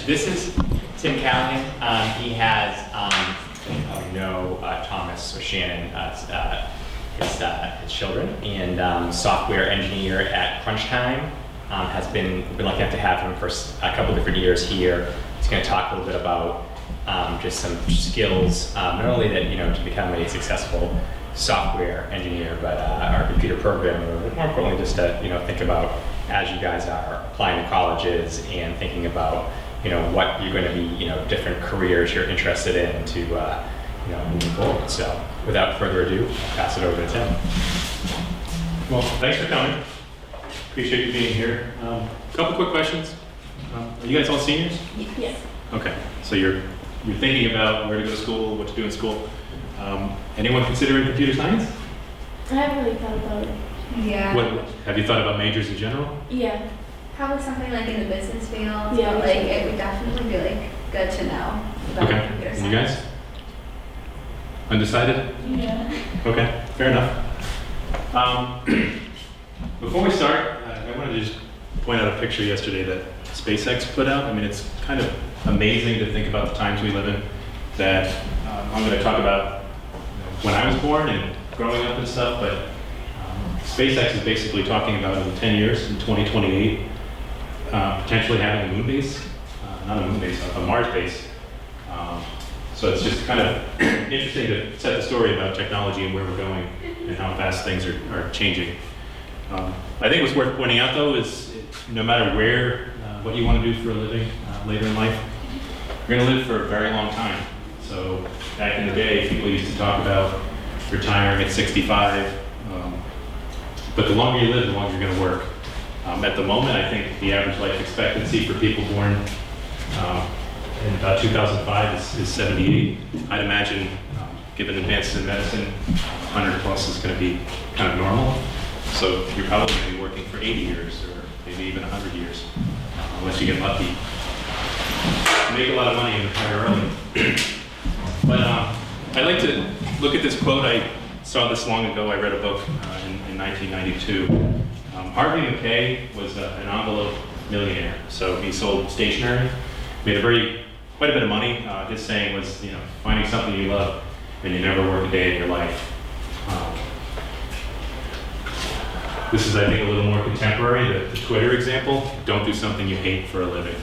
This is Tim Callahan. He has, you probably know Thomas or Shannon, his children, and software engineer at Crunch Time. Has been lucky enough to have him for a couple different years here. He's going to talk a little bit about just some skills, not only that to become a successful software engineer, but our computer programmer. But more importantly, just to think about as you guys are applying to colleges and thinking about what you're going to be different careers you're interested in to moving forward. So without further ado, I'll pass it over to Tim. Well, thanks for coming. Appreciate you being here. A couple quick questions. Are you guys all seniors? Yes. Okay, so you're thinking about where to go to school, what to do in school. Anyone considering computer science? I haven't really thought about it. Yeah. What have you thought about majors in general? Yeah. Probably something like in the business field. Yeah. But like it would definitely be like good to know about Okay. computer And science. you guys? Undecided? Yeah. Okay, fair enough. Before we start, I wanted to just point out a picture yesterday that SpaceX put out. I mean, it's kind of amazing to think about the times we live in. That I'm going to talk about when I was born and growing up and stuff, but SpaceX is basically talking about in 10 years, in 2028, potentially having a moon base, not a moon base, a Mars base. So it's just kind of interesting to set the story about technology and where we're going and how fast things are changing. I think what's worth pointing out though is no matter where, what you want to do for a living later in life, you're going to live for a very long time. So back in the day, people used to talk about retiring at 65, but the longer you live, the longer you're going to work. At the moment, I think the average life expectancy for people born in about 2005 is 78. I'd imagine, given advances in medicine, 100 plus is going to be kind of normal. So you're probably going to be working for 80 years or maybe even 100 years, unless you get lucky. You make a lot of money and retire early. But I like to look at this quote. I saw this long ago. I read a book in 1992. Harvey McKay was an envelope millionaire. So he sold stationery, made quite a bit of money. His saying was, finding something you love and you never work a day in your life. This is, I think, a little more contemporary, the Twitter example. Don't do something you hate for a living.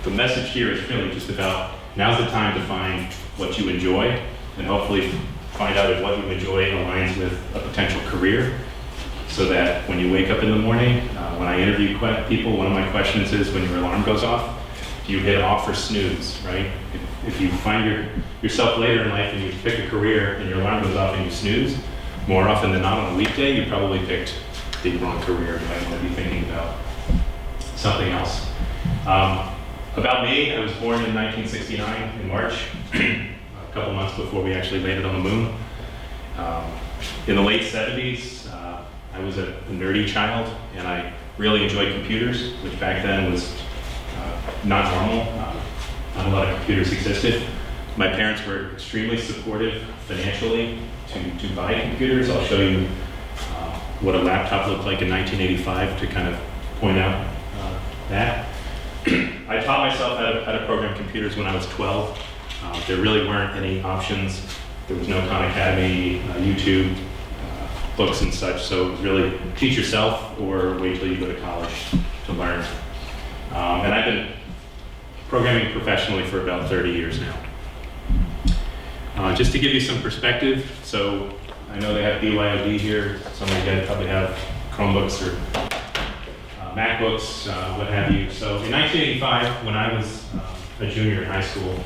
The message here is really just about now's the time to find what you enjoy and hopefully find out if what you enjoy aligns with a potential career so that when you wake up in the morning, when I interview people, one of my questions is when your alarm goes off, do you hit off or snooze, right? If you find yourself later in life and you pick a career and your alarm goes off and you snooze, more often than not on a weekday, you probably picked the wrong career. You might want to be thinking about something else. About me, I was born in 1969 in March, a couple months before we actually landed on the moon. In the late 70s, I was a nerdy child and I really enjoyed computers, which back then was not normal. Not a lot of computers existed. My parents were extremely supportive financially to buy computers. I'll show you what a laptop looked like in 1985 to kind of point out that. I taught myself how to program computers when I was 12. There really weren't any options. There was no Khan Academy, YouTube, books and such, so it was really teach yourself or wait till you go to college to learn. And I've been programming professionally for about 30 years now. Just to give you some perspective, so I know they have BYOD here. Some of you guys probably have Chromebooks or MacBooks, what have you. So in 1985, when I was a junior in high school,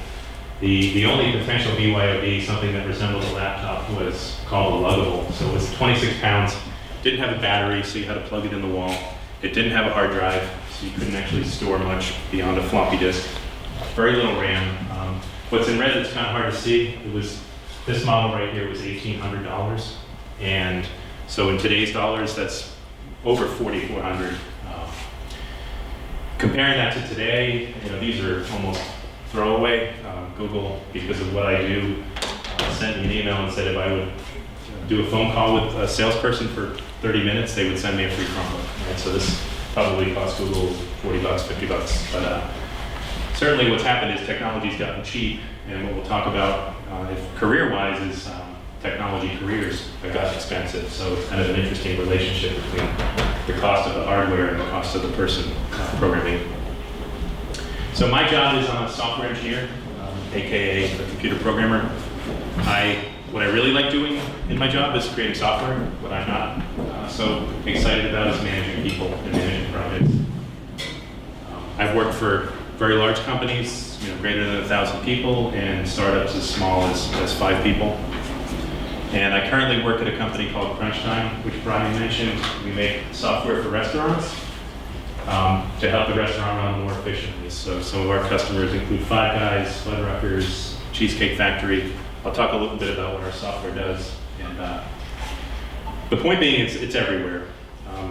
the only potential BYOD, something that resembled a laptop, was called a luggable. So it was 26 pounds, didn't have a battery, so you had to plug it in the wall. It didn't have a hard drive, so you couldn't actually store much beyond a floppy disk. Very little RAM. What's in red that's kind of hard to see, this model right here was $1,800. And so in today's dollars, that's over $4,400. Comparing that to today, these are almost throwaway. Google, because of what I do, sent me an email and said if I would do a phone call with a salesperson for 30 minutes, they would send me a free Chromebook. Right? So this probably cost Google $40, $50, but certainly what's happened is technology's gotten cheap, and what we'll talk about if career-wise is technology careers have gotten expensive. So it's kind of an interesting relationship between the cost of the hardware and the cost of the person programming. So my job is I'm a software engineer, AKA a computer programmer. What I really like doing in my job is creating software. What I'm not so excited about is managing people and managing projects. I've worked for very large companies, greater than 1,000 people, and startups as small as 5 people. And I currently work at a company called Crunch Time, which Brian mentioned. We make software for restaurants to help the restaurant run more efficiently. So some of our customers include Five Guys, Fuddruckers, Cheesecake Factory. I'll talk a little bit about what our software does. And the point being, it's everywhere.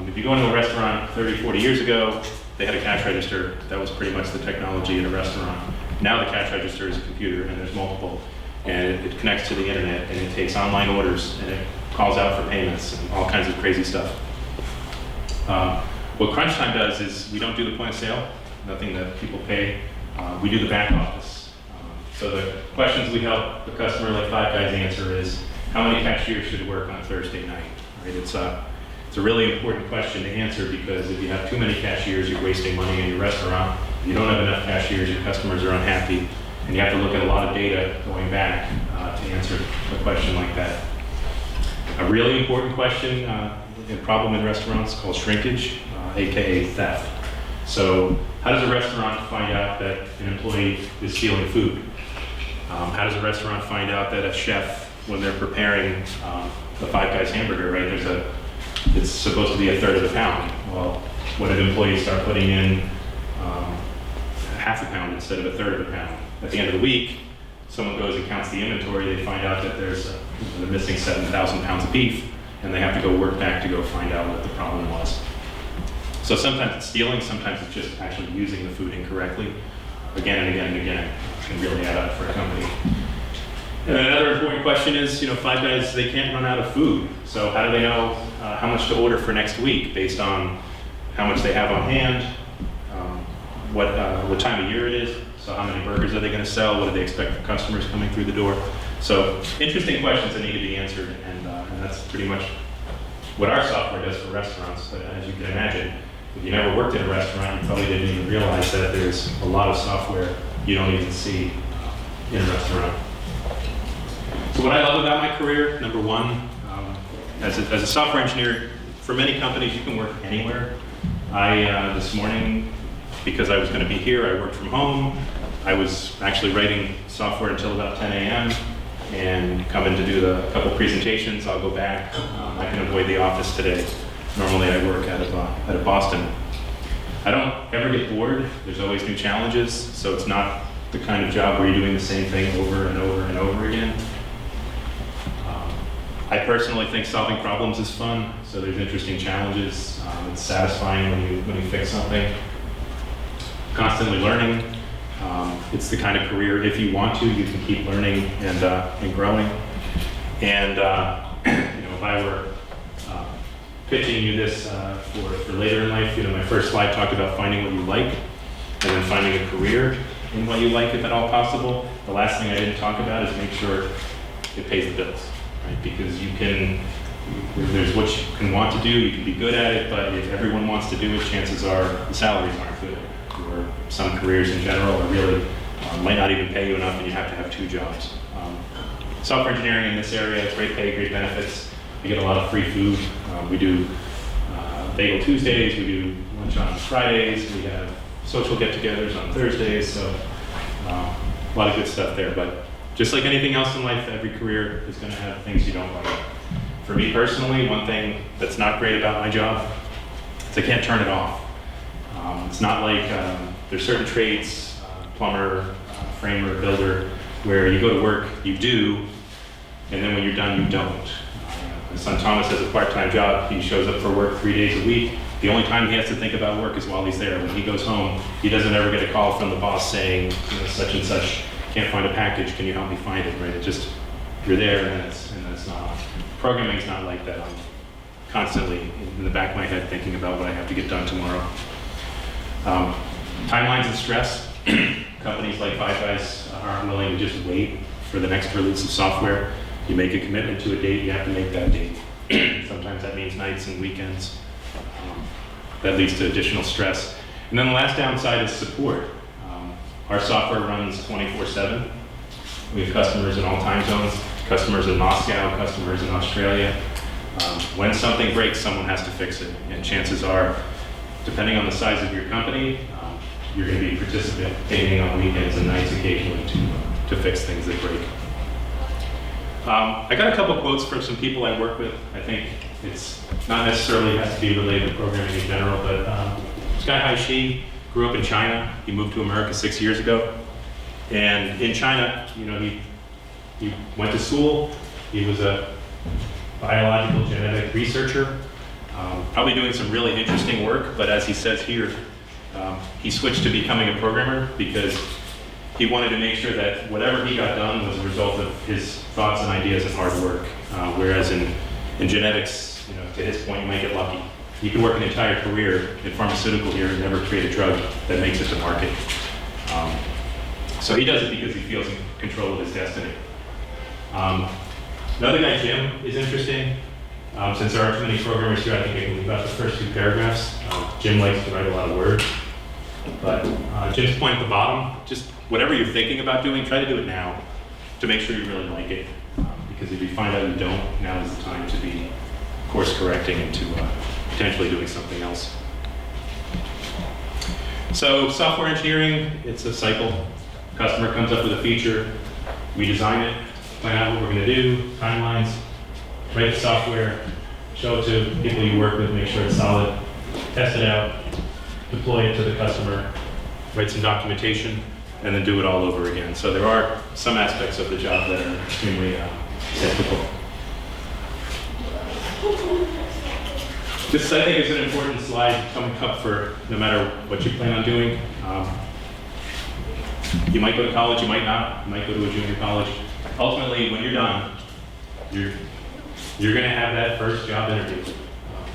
If you go into a restaurant 30, 40 years ago, they had a cash register. That was pretty much the technology in a restaurant. Now the cash register is a computer, and there's multiple. And it connects to the internet, and it takes online orders, and it calls out for payments, and all kinds of crazy stuff. What Crunch Time does is we don't do the point of sale, nothing that people pay. We do the back office. So the questions we help the customer like Five Guys answer is, how many cashiers should work on Thursday night? Right? It's a really important question to answer, because if you have too many cashiers, you're wasting money in your restaurant. If you don't have enough cashiers, your customers are unhappy. And you have to look at a lot of data going back to answer a question like that. A really important question, a problem in restaurants called shrinkage, AKA theft. So how does a restaurant find out that an employee is stealing food? How does a restaurant find out that a chef, when they're preparing the Five Guys hamburger, right, it's supposed to be 1/3 of a pound. Well, what if employees start putting in 1/2 pound instead of 1/3 of a pound? At the end of the week, someone goes and counts the inventory, they find out that they're missing 7,000 pounds of beef, and they have to go work back to go find out what the problem was. So sometimes it's stealing, sometimes it's just actually using the food incorrectly. Again and again and again, it can really add up for a company. And another important question is, Five Guys, they can't run out of food. So how do they know how much to order for next week based on how much they have on hand, what time of year it is? So how many burgers are they going to sell? What do they expect from customers coming through the door? So interesting questions that need to be answered, and that's pretty much what our software does for restaurants. But as you can imagine, if you never worked in a restaurant, you probably didn't even realize that there's a lot of software you don't even see in a restaurant. So what I love about my career, number one, as a software engineer, for many companies you can work anywhere. This morning, because I was going to be here, I worked from home. I was actually writing software until about 10 a.m. and come in to do a couple presentations. I'll go back. I can avoid the office today. Normally I work out of Boston. I don't ever get bored. There's always new challenges, so it's not the kind of job where you're doing the same thing over and over and over again. I personally think solving problems is fun, so there's interesting challenges. It's satisfying when you fix something. Constantly learning. It's the kind of career, if you want to, you can keep learning and growing. And if I were pitching you this for later in life, my first slide talked about finding what you like, and then finding a career in what you like, if at all possible. The last thing I didn't talk about is make sure it pays the bills, right? Because there's what you can want to do, you can be good at it, but if everyone wants to do it, chances are the salaries aren't good. Or some careers in general are really might not even pay you enough, and you have to have 2 jobs. Software engineering in this area, great pay, great benefits. You get a lot of free food. We do Bagel Tuesdays, we do lunch on Fridays, we have social get-togethers on Thursdays, so a lot of good stuff there. But just like anything else in life, every career is going to have things you don't like. For me personally, one thing that's not great about my job is I can't turn it off. It's not like there's certain trades, plumber, framer, builder, where you go to work, you do, and then when you're done, you don't. My son Thomas has a part-time job. He shows up for work 3 days a week. The only time he has to think about work is while he's there. When he goes home, he doesn't ever get a call from the boss saying, such and such, can't find a package, can you help me find it, right? It just, you're there, and that's not. Programming's not like that. I'm constantly in the back of my head thinking about what I have to get done tomorrow. Timelines and stress. companies like Five Guys aren't willing to just wait for the next release of software. You make a commitment to a date, you have to make that date. Sometimes that means nights and weekends. That leads to additional stress. And then the last downside is support. Our software runs 24/7. We have customers in all time zones, customers in Moscow, customers in Australia. When something breaks, someone has to fix it. And chances are, depending on the size of your company, you're going to be participating on weekends and nights occasionally to fix things that break. I got a couple quotes from some people I work with. I think it's not necessarily has to be related to programming in general, but Sky Hai Shi grew up in China. He moved to America 6 years ago. And in China, he went to school. He was a biological genetic researcher, probably doing some really interesting work, but as he says here, he switched to becoming a programmer because he wanted to make sure that whatever he got done was a result of his thoughts and ideas and hard work. Whereas in genetics, to his point, you might get lucky. You can work an entire career in pharmaceutical here and never create a drug that makes it to market. So he does it because he feels in control of his destiny. Another guy, Jim, is interesting. Since there aren't too many programmers here, I think I can leave out the first two paragraphs. Jim likes to write a lot of words. But Jim's point at the bottom, just whatever you're thinking about doing, try to do it now to make sure you really like it. Because if you find out you don't, now is the time to be course correcting and to potentially doing something else. So software engineering, it's a cycle. Customer comes up with a feature, we design it, plan out what we're going to do, timelines, write the software, show it to people you work with, make sure it's solid, test it out, deploy it to the customer, write some documentation, and then do it all over again. So there are some aspects of the job that are extremely difficult. This, I think, is an important slide coming up for no matter what you plan on doing. You might go to college, you might not. You might go to a junior college. Ultimately, when you're done, you're going to have that first job interview,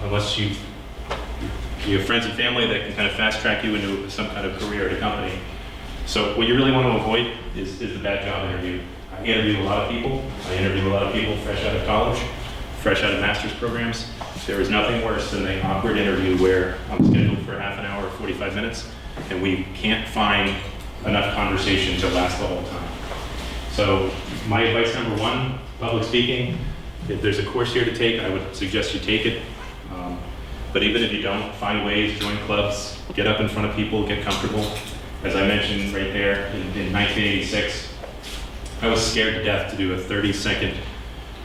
unless you have friends and family that can kind of fast track you into some kind of career at a company. So what you really want to avoid is the bad job interview. I interview a lot of people. I interview a lot of people fresh out of college, fresh out of master's programs. There is nothing worse than an awkward interview where I'm scheduled for half an hour or 45 minutes, and we can't find enough conversation to last the whole time. So my advice number one, public speaking. If there's a course here to take, I would suggest you take it. But even if you don't, find ways, join clubs, get up in front of people, get comfortable. As I mentioned right there, in 1986, I was scared to death to do a 30-second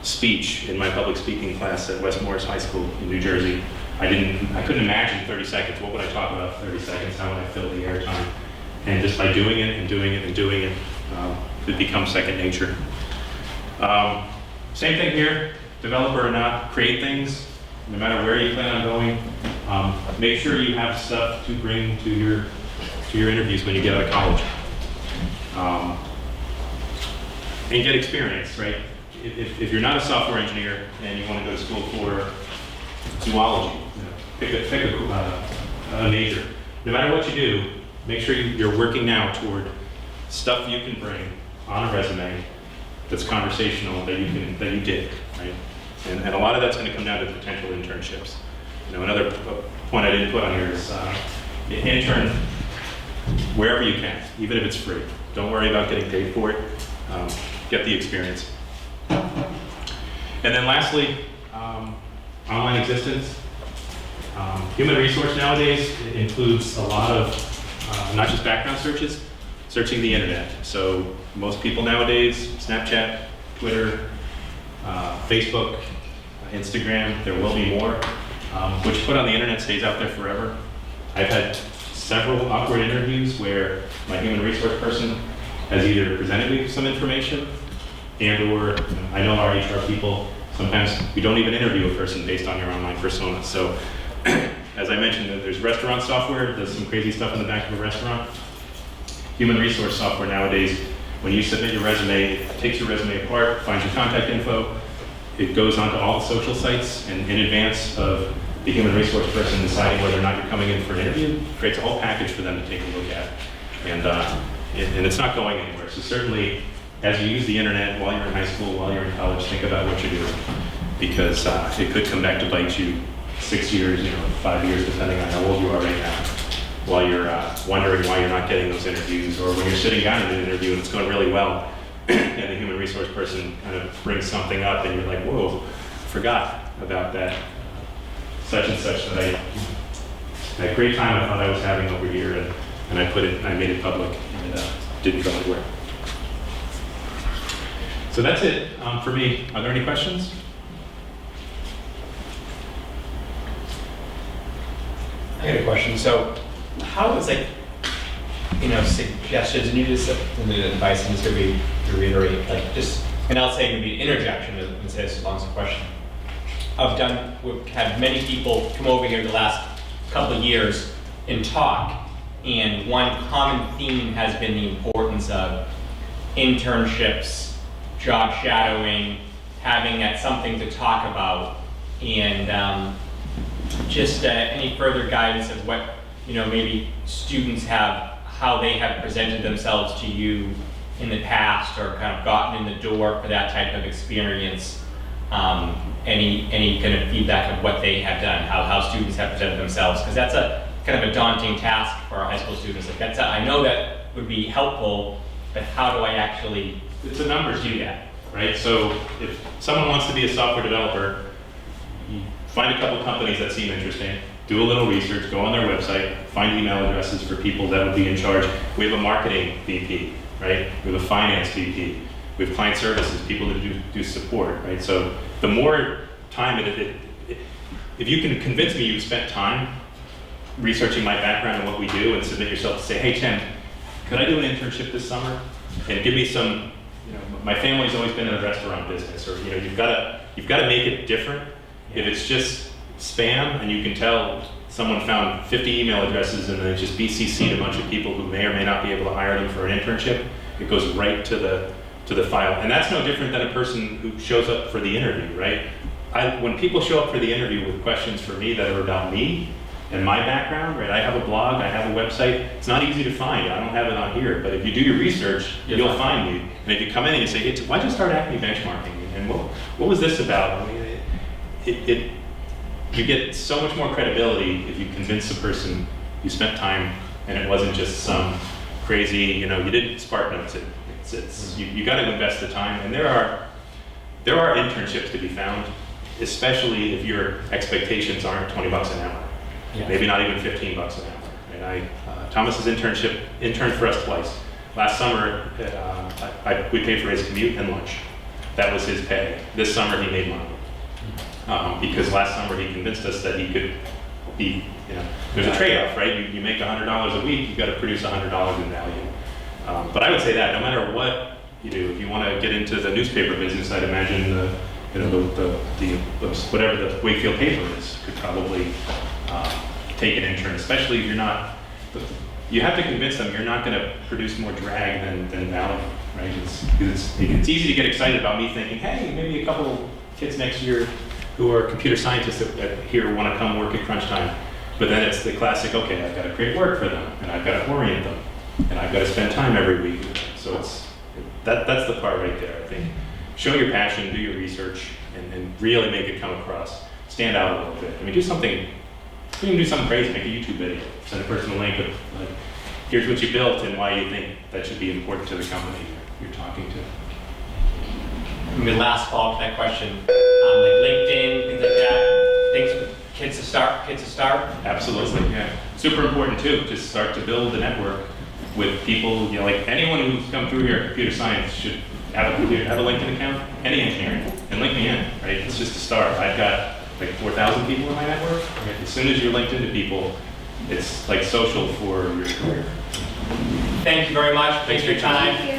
speech in my public speaking class at West Morris High School in New Jersey. I couldn't imagine 30 seconds. What would I talk about 30 seconds? How would I fill the airtime? And just by doing it and doing it and doing it, it becomes second nature. Same thing here, developer or not, create things, no matter where you plan on going. Make sure you have stuff to bring to your interviews when you get out of college. And get experience, right? If you're not a software engineer and you want to go to school for zoology, pick a major. No matter what you do, make sure you're working now toward stuff you can bring on a resume that's conversational that you did, right? And a lot of that's going to come down to potential internships. Another point I didn't put on here is intern wherever you can, even if it's free. Don't worry about getting paid for it. Get the experience. And then lastly, online existence. Human resource nowadays includes a lot of not just background searches, searching the internet. So most people nowadays, Snapchat, Twitter, Facebook, Instagram, there will be more. What you put on the internet stays out there forever. I've had several awkward interviews where my human resource person has either presented me with some information and or I know our HR people, sometimes we don't even interview a person based on your online persona. So as I mentioned, there's restaurant software that does some crazy stuff in the back of a restaurant. Human resource software nowadays, when you submit your resume, it takes your resume apart, finds your contact info, it goes onto all the social sites, and in advance of the human resource person deciding whether or not you're coming in for an interview, creates a whole package for them to take a look at. And it's not going anywhere. So certainly, as you use the internet while you're in high school, while you're in college, think about what you're doing, because it could come back to bite you 6 years, 5 years, depending on how old you are right now, while you're wondering why you're not getting those interviews, or when you're sitting down in an interview and it's going really well, and the human resource person kind of brings something up, and you're like, whoa, forgot about that such and such that great time I thought I was having over here, and I made it public, and it didn't go anywhere. So that's it for me. Are there any questions? I got a question. So, how is suggestions, and you just the advice, and just to reiterate, and I'll say maybe an interjection and say this as long as a question. We've had many people come over here the last couple of years and talk, and one common theme has been the importance of internships, job shadowing, having that something to talk about, and any further guidance of what maybe students have, how they have presented themselves to you in the past, or kind of gotten in the door for that type of experience. Any kind of feedback of what they have done, how students have presented themselves, because that's a kind of a daunting task for our high school students. I know that would be helpful, but how do I actually? It's a numbers do that, right? So if someone wants to be a software developer, you find a couple companies that seem interesting, do a little research, go on their website, find email addresses for people that would be in charge. We have a marketing VP, right? We have a finance VP. We have client services, people that do support, right? So the more time if you can convince me you've spent time researching my background and what we do, and submit yourself to say, hey Tim, could I do an internship this summer? And give me some, my family's always been in the restaurant business, or you've got to make it different. If it's just spam and you can tell someone found 50 email addresses and then just BCC'd a bunch of people who may or may not be able to hire them for an internship, it goes right to the file. And that's no different than a person who shows up for the interview, right? When people show up for the interview with questions for me that are about me and my background, right? I have a blog, I have a website. It's not easy to find. I don't have it on here, but if you do your research, you'll find me. And if you come in and you say, hey, why'd you start Acme benchmarking? And what was this about? I mean, you get so much more credibility if you convince the person you spent time and it wasn't just some crazy, you didn't spark notes it. You got to invest the time, and there are internships to be found, especially if your expectations aren't $20 an hour, maybe not even $15 an hour. And Thomas's interned for us twice. Last summer, we paid for his commute and lunch. That was his pay. This summer, he made money because last summer he convinced us that he could be. There's a trade-off, right? You make $100 a week, you got to produce $100 in value. But I would say that no matter what you do, if you want to get into the newspaper business, I'd imagine whatever the Wakefield paper is could probably take an intern, especially if you're not. You have to convince them you're not going to produce more drag than value, right? It's easy to get excited about me thinking, hey, maybe a couple kids next year who are computer scientists that here want to come work at crunch time. But then it's the classic, okay, I've got to create work for them, and I've got to orient them, and I've got to spend time every week with them. So that's the part right there, I think. Show your passion, do your research, and really make it come across. Stand out a little bit. I mean, do something crazy, make a YouTube video, send a person a link of, like, here's what you built and why you think that should be important to the company you're talking to. My last follow-up to that question, like LinkedIn, things like that, things for kids to start? Absolutely, yeah. Super important too, just start to build a network with people, like anyone who's come through here at computer science should have a LinkedIn account, any engineering, and link me in, right? It's just a start. I've got like 4,000 people in my network. Right? As soon as you're linked into people, it's like social for your career. Thank you very much. Thanks for your time. Thank you.